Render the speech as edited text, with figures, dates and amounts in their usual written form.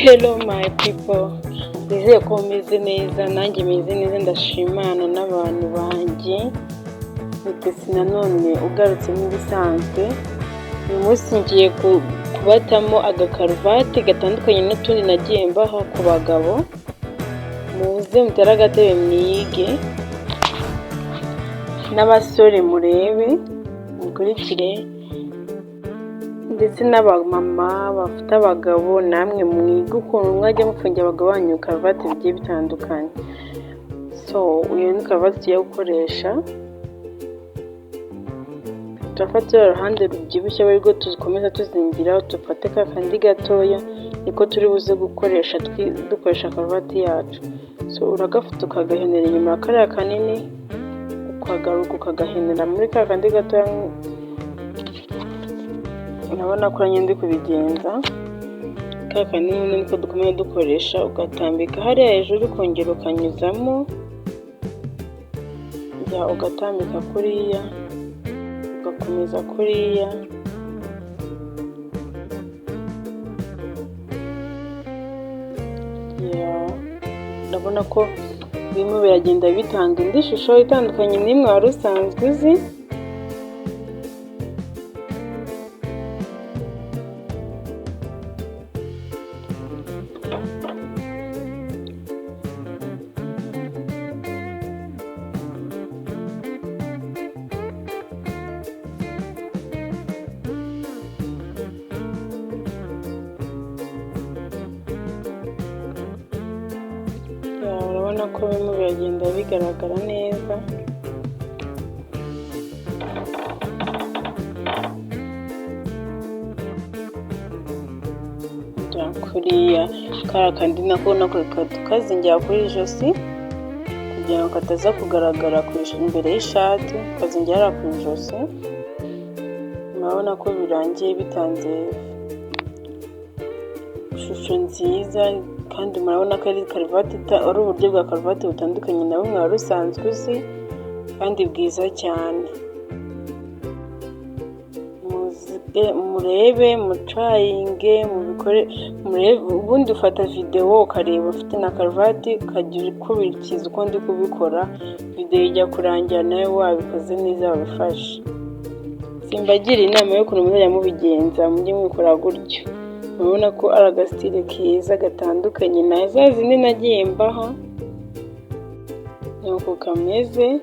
Hello my people, nizeye ko meze neza, nanjye meze neza, ndashimana n'abantu banjye. Mutesi nanone ugarutse nk'ibisanzwe. Uyu munsi ngiye kubatamo agakaruvati gatandukanye n'utundi nagiye mbaha ku bagabo. Muze mutere agatebe mwige, n'abasore murebe mukurikire, ndetse n'abamama bafite abagabo namwe mwige ukuntu mwajya mufungira abagabo banyu karuvati bigiye bitandukanye. So uyu ni karuvati tugiye gukoresha. Turafata uruhande rubyibushye arirwo tuzikomeza tuzingira, dufate ka kandi gatoya, niko turi buze gukoresha dukoresha karuvati yacu. So uragafata ukagahenera inyuma kariya kanini, ukagaruka ukagahenera muri ka kandi gatoya. Urabona ko ndi kubigenza. Ka kanini niko dukomeza dukoresha, ugatambika hariya hejuru ukongera ukanyuzamo, ugatambika kuriya, ugakomeza kuriya. Urabona ko birimo biragenda bitanga indi shusho itandukanye n'imwe wari usanzwe uzi. Urabona ko birimo biragenda bigaragara neza. Kuriya kara kandi nako tukazingira kuri ijosi kugira ngo kataza kugaragara imbere y'ishati, kazingira ku ijosi. Murabona ko birangiye bitanze ishusho nziza, kandi murabona ko ari karuvati ari uburyo bwa karuvati butandukanye na bumwe wari usanzwe uzi, kandi bwiza cyane. Murebe, mucayinge, murebe, ubundi ufata video ukareba ufite na karuvati ukagira ukurikiza uko ndi kubikora, video ijya kurangira nawe wabikoze neza wabifashe. Simbagira inama yo kuntu muzajya mubigenza, mujye mubikora gutyo. Murabona ko ari agasitile keza gatandukanye na za zindi nagiye mbaha. Nuko kameze.